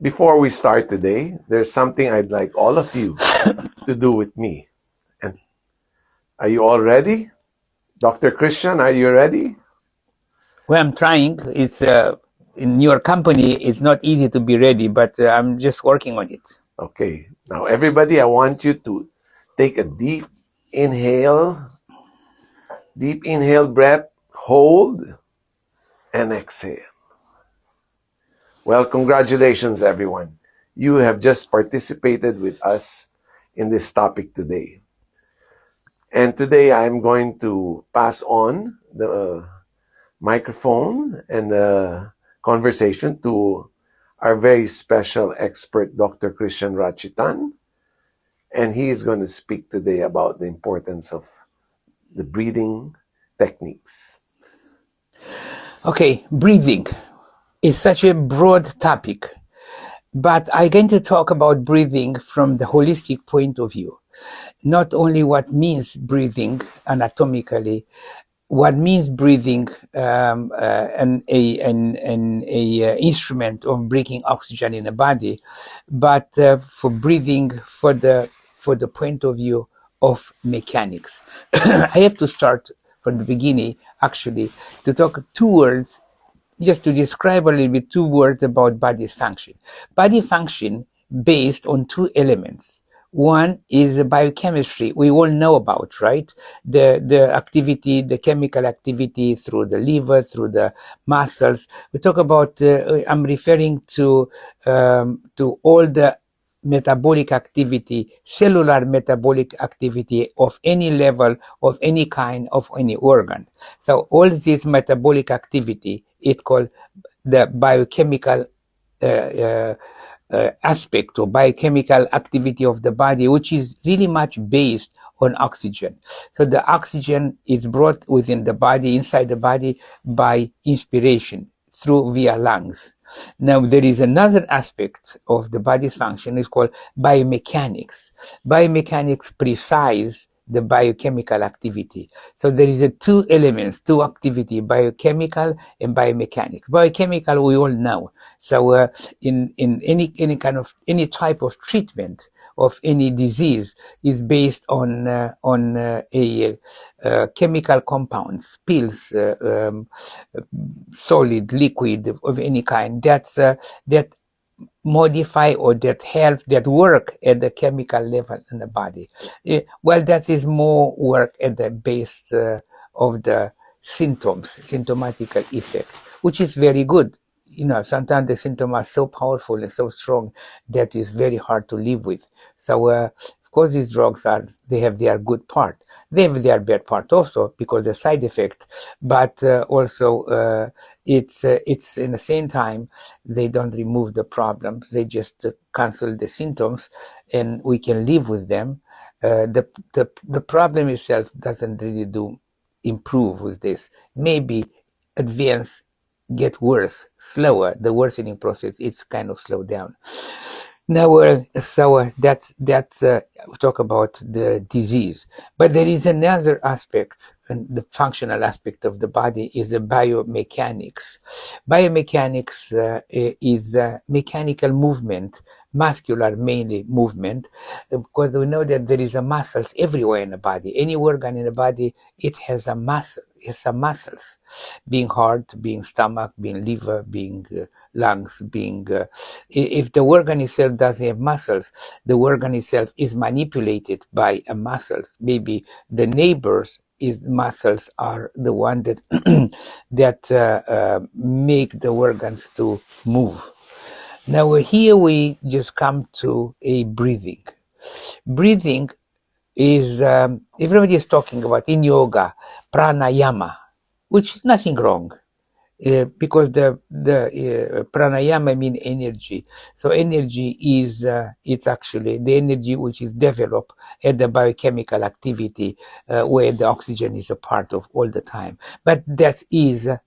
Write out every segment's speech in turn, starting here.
Before we start today, there's something I'd like all of you to do with me. And are you all ready? Dr. Christian, are you ready? Well, I'm trying. It's in your company. It's not easy to be ready, but I'm just working on it. Okay. Now, everybody, I want you to take a deep inhale breath, hold, and exhale. Well, congratulations, everyone. You have just participated with us in this topic today. And today I'm going to pass on the microphone and the conversation to our very special expert, Dr. Cristian Rachitan. And he is going to speak today about the importance of the breathing techniques. Okay, breathing is such a broad topic, but I'm going to talk about breathing from the holistic point of view. Not only what means breathing anatomically, what means breathing an instrument of bringing oxygen in the body, but for breathing for the point of view of mechanics. I have to start from the beginning, actually, to talk two words, just to describe a little bit, two words about body function. Body function based on two elements. One is the biochemistry we all know about, right? The activity, the chemical activity through the liver, through the muscles. We talk about, I'm referring to all the metabolic activity, cellular metabolic activity of any level, of any kind, of any organ. So all this metabolic activity, it called the biochemical aspect or biochemical activity of the body, which is really much based on oxygen. So the oxygen is brought within the body, inside the body, by inspiration through via lungs. Now there is another aspect of the body's function, is called biomechanics. Biomechanics precise the biochemical activity. So there is two elements, two activity, biochemical and biomechanics. Biochemical we all know. So in any type of treatment of any disease is based on chemical compounds, pills, solid, liquid of any kind that modify or that help, that work at the chemical level in the body. Well, that is more work at the base of the symptoms, symptomatical effect, which is very good. You know, sometimes the symptoms are so powerful and so strong that is very hard to live with. So, of course, these drugs they have their good part. They have their bad part also because the side effect, but also it's in the same time they don't remove the problems. They just cancel the symptoms, and we can live with them. The problem itself doesn't really improve with this. Maybe advance, get worse, slower. The worsening process, it's kind of slowed down. Now, so that's we talk about the disease, but there is another aspect, and the functional aspect of the body is the biomechanics. Biomechanics is mechanical movement, muscular mainly movement, because we know that there is a muscles everywhere in the body. Any organ in the body, it has a muscle. It's some muscles, being heart, being stomach, being liver, being lungs, being if the organ itself doesn't have muscles, the organ itself is manipulated by a muscles. Maybe the neighbors is muscles are the one that that make the organs to move. Now here we just come to a breathing. Breathing is everybody is talking about in yoga pranayama, which is nothing wrong. Because the pranayama mean energy. So energy is it's actually the energy which is developed at the biochemical activity where the oxygen is a part of all the time. But that is a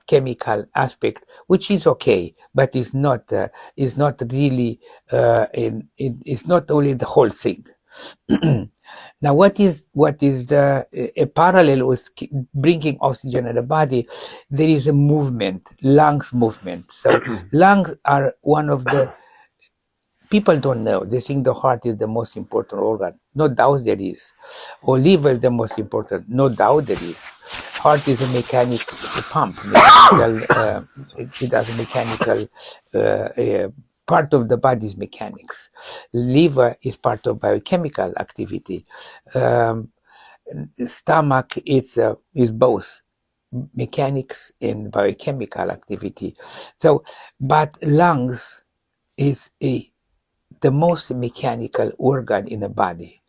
chemical aspect which is okay, but is not really it's not only the whole thing. Now, what is the a parallel with bringing oxygen in the body? There is a movement, lungs movement. So lungs are one of the, people don't know. They think the heart is the most important organ. No doubt there is. Or liver is the most important. No doubt there is. Heart is a mechanical pump. It has a mechanical part of the body's mechanics. Liver is part of biochemical activity. Stomach is both mechanics and biochemical activity. So, but lungs is the most mechanical organ in the body.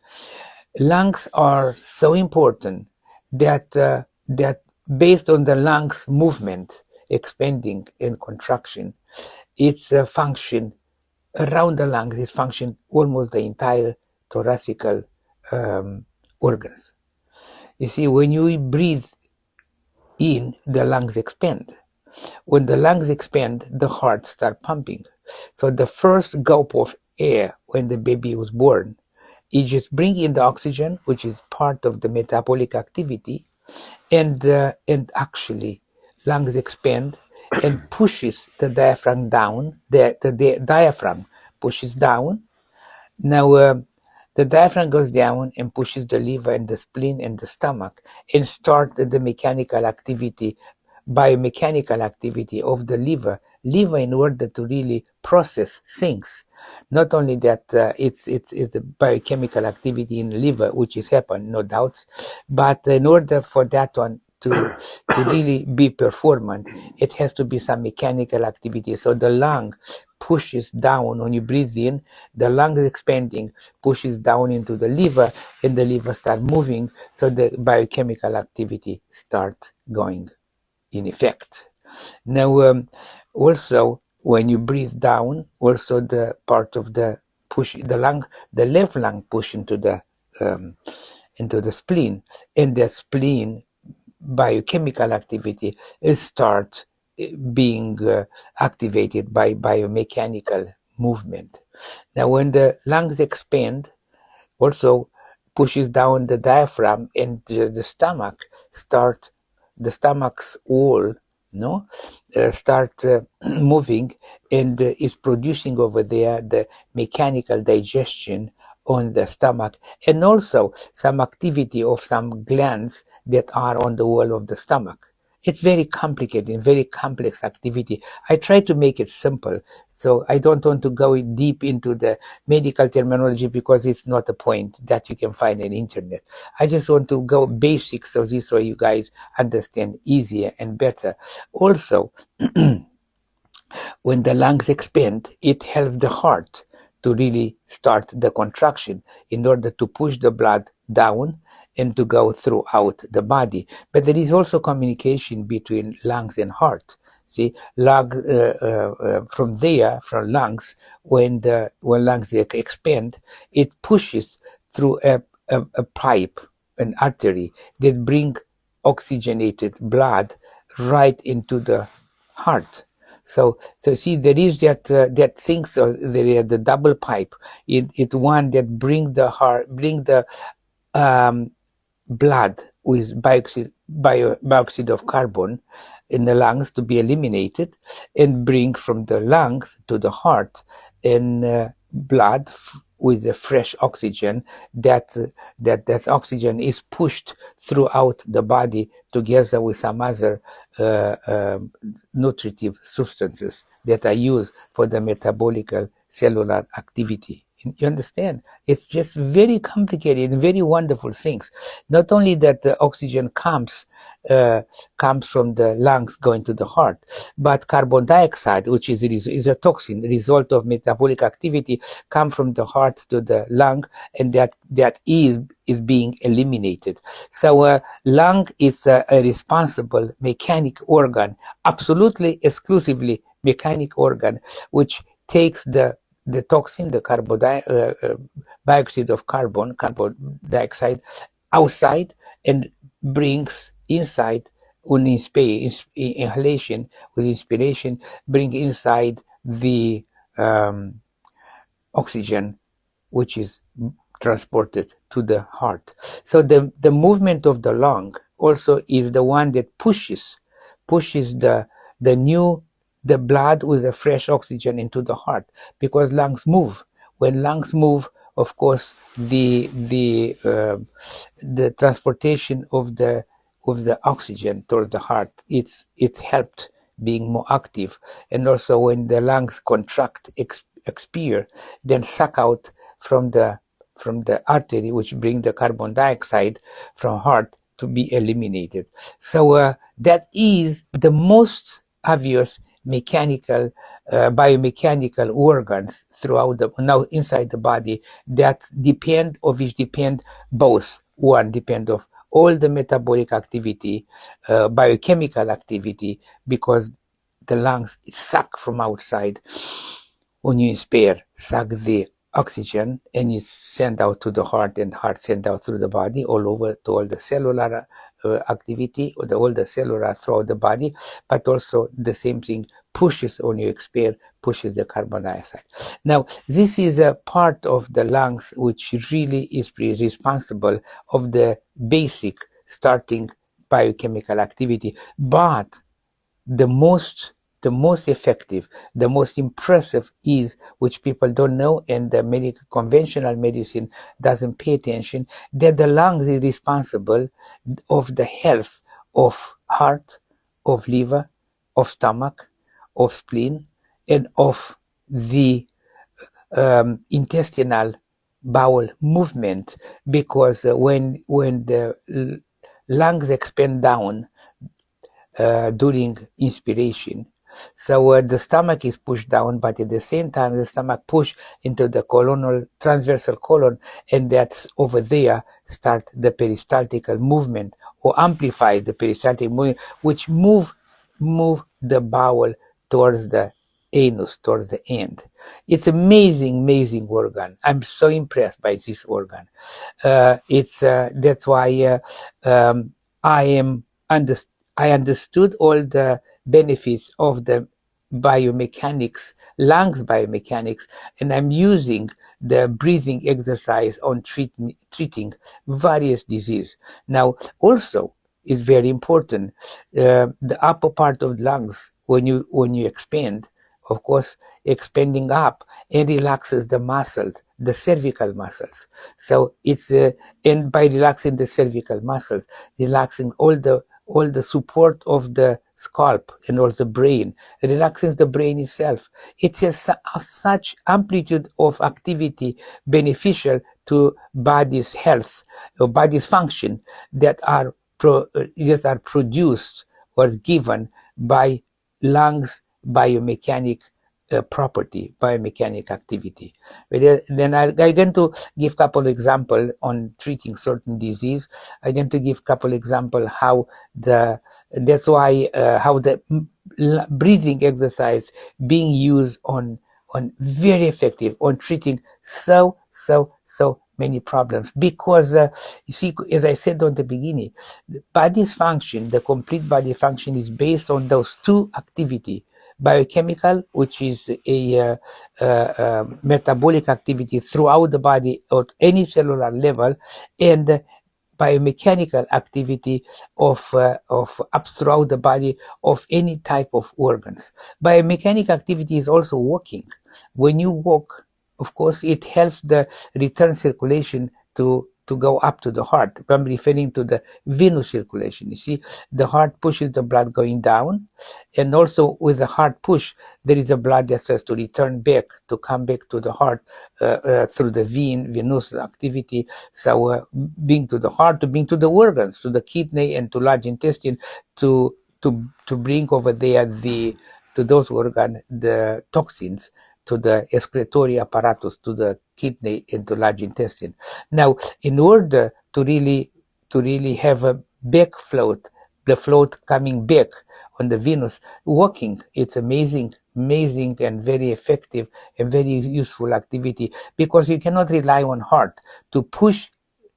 Lungs are so important that that based on the lungs movement, expanding and contraction, its function around the lungs is function almost the entire thoracic organs. You see, when you breathe in, the lungs expand. When the lungs expand, the heart starts pumping. So the first gulp of air when the baby was born, it just brings in the oxygen, which is part of the metabolic activity, and actually lungs expand and pushes the diaphragm down. The diaphragm pushes down. Now the diaphragm goes down and pushes the liver and the spleen and the stomach and start the mechanical activity, biomechanical activity of the liver in order to really process things. Not only that it's a biochemical activity in the liver, which is happen, no doubts, but in order for that one to really be performant, it has to be some mechanical activity. So the lung pushes down when you breathe in, the lungs expanding, pushes down into the liver, and the liver starts moving, so the biochemical activity starts going in effect. Now, also, when you breathe down, also the part of the push, the left lung push into the spleen, and the spleen biochemical activity starts being activated by biomechanical movement. Now, when the lungs expand, also pushes down the diaphragm, and the stomach's wall, start moving, and is producing over there the mechanical digestion on the stomach, and also some activity of some glands that are on the wall of the stomach. It's very complicated, very complex activity. I try to make it simple, so I don't want to go deep into the medical terminology because it's not a point that you can find on the internet. I just want to go basics of this so you guys understand easier and better. Also, when the lungs expand, it helps the heart to really start the contraction in order to push the blood down and to go throughout the body. But there is also communication between lungs and heart. See, from lungs, when lungs expand, it pushes through a pipe, an artery that bring oxygenated blood right into the heart. So see, there is that thing. So there is the double pipe. It one that bring the blood with bioxide of carbon in the lungs to be eliminated, and bring from the lungs to the heart, and blood with the fresh oxygen. That oxygen is pushed throughout the body together with some other nutritive substances that are used for the metabolic cellular activity. You understand? It's just very complicated and very wonderful things. Not only that the oxygen comes from the lungs going to the heart, but carbon dioxide, which is a toxin, result of metabolic activity, come from the heart to the lung, and that is being eliminated. So lung is a responsible mechanic organ, absolutely exclusively mechanic organ, which takes the toxin, the bioxide of carbon dioxide, outside, and brings inside on inhalation, with inspiration, bring inside the oxygen, which is transported to the heart. So the movement of the lung also is the one that pushes the blood with the fresh oxygen into the heart, because lungs move. When lungs move, of course, the transportation of the oxygen toward the heart, it's helped being more active. And also when the lungs contract, expire, then suck out from the artery, which bring the carbon dioxide from heart to be eliminated. So that is the most obvious mechanical, biomechanical organs throughout now inside the body that which depend both. One depend of all the metabolic activity, biochemical activity, because the lungs suck from outside. When you inspire, suck the oxygen and it's sent out to the heart, and heart sent out through the body all over to all the cellular activity, or all the cellular throughout the body. But also the same thing pushes, when you expire, pushes the carbon dioxide. Now this is a part of the lungs which really is responsible of the basic starting biochemical activity. But the most effective, the most impressive is, which people don't know, and the conventional medicine doesn't pay attention, that the lungs is responsible of the health of heart, of liver, of stomach, of spleen, and of the intestinal bowel movement. Because when the lungs expand down during inspiration, so the stomach is pushed down, but at the same time the stomach push into the transversal colon, and that's over there start the peristaltical movement, or amplify the peristaltic movement, which move the bowel towards the anus, towards the end. It's amazing organ. I'm so impressed by this organ. That's why I understood all the benefits of the biomechanics, lungs biomechanics, and I'm using the breathing exercise on treating various diseases. Now, also, it's very important, the upper part of the lungs, when you expand, of course, expanding up and relaxes the muscles, the cervical muscles. So it's and by relaxing the cervical muscles, relaxing all the support of the scalp and all the brain, relaxes the brain itself. It has such amplitude of activity beneficial to body's health or body's function that are produced or given by lungs biomechanic biomechanic activity. But then I'm going to give couple example on treating certain disease. I'm going to give couple example how the breathing exercise being used on very effective on treating so many problems. Because you see, as I said on the beginning, the body's function, the complete body function, is based on those two activity: biochemical, which is a metabolic activity throughout the body at any cellular level, and biomechanical activity of up throughout the body of any type of organs. Biomechanical activity is also walking. When you walk, of course, it helps the return circulation to go up to the heart. I'm referring to the venous circulation. You see, the heart pushes the blood going down, and also with the heart push, there is a blood that has to return back, to come back to the heart through the venous activity. So being to the heart, to being to the organs, to the kidney and to large intestine, to bring over there to those organs the toxins, to the excretory apparatus, to the kidney and to large intestine. Now, in order to really have a back float, the float coming back on the venous, walking, it's amazing and very effective and very useful activity, because you cannot rely on heart to push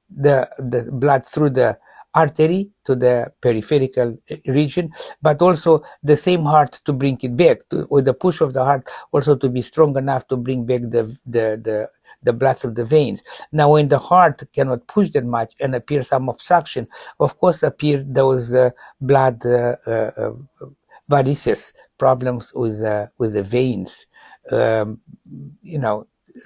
the blood through the artery to the peripheral region, but also the same heart to bring it back, with the push of the heart also to be strong enough to bring back the blood through the veins. Now, when the heart cannot push that much and appear some obstruction, of course appear those blood varices, problems with the veins, in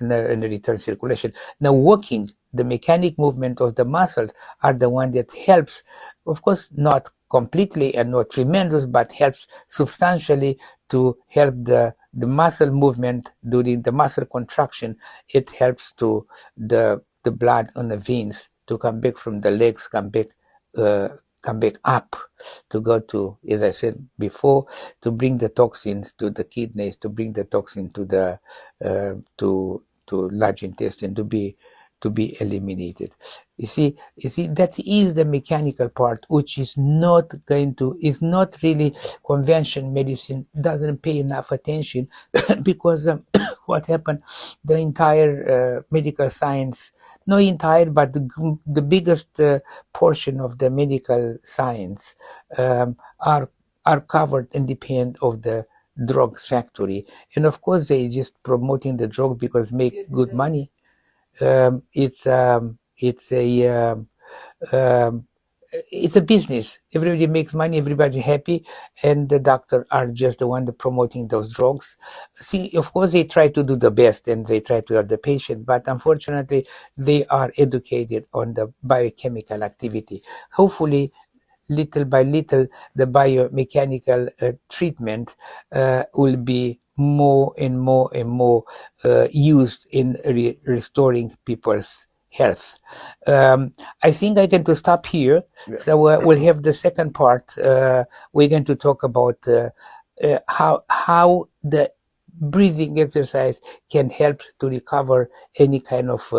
the return circulation. Now, walking, the mechanic movement of the muscles are the one that helps, of course, not completely and not tremendous, but helps substantially to help the muscle movement during the muscle contraction. It helps to the blood on the veins to come back from the legs, come back up, to go to, as I said before, to bring the toxins to the kidneys, to bring the toxin to the to large intestine, to be eliminated. You see, that is the mechanical part, which is not really conventional medicine, doesn't pay enough attention because what happened, the entire medical science, not entire, but the biggest portion of the medical science are covered and depend of the drugs factory, and of course they just promoting the drug because make good money. It's a business. Everybody makes money, everybody happy, and the doctor are just the one that promoting those drugs. See, of course they try to do the best and they try to help the patient, but unfortunately they are educated on the biochemical activity. Hopefully, little by little, the biomechanical treatment will be more and more and more used in restoring people's health. I think I going to stop here. Yeah. So we'll have the second part. We're going to talk about how the breathing exercise can help to recover any kind of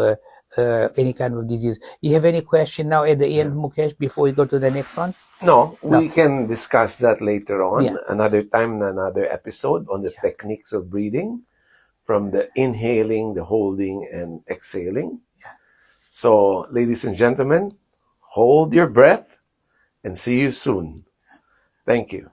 disease. You have any question now at the end, Mukesh, before we go to the next one? No, we can discuss that later on, Yeah. another time, another episode on the techniques of breathing, from the inhaling, the holding, and exhaling. Yeah. So, ladies and gentlemen, hold your breath and see you soon. Thank you.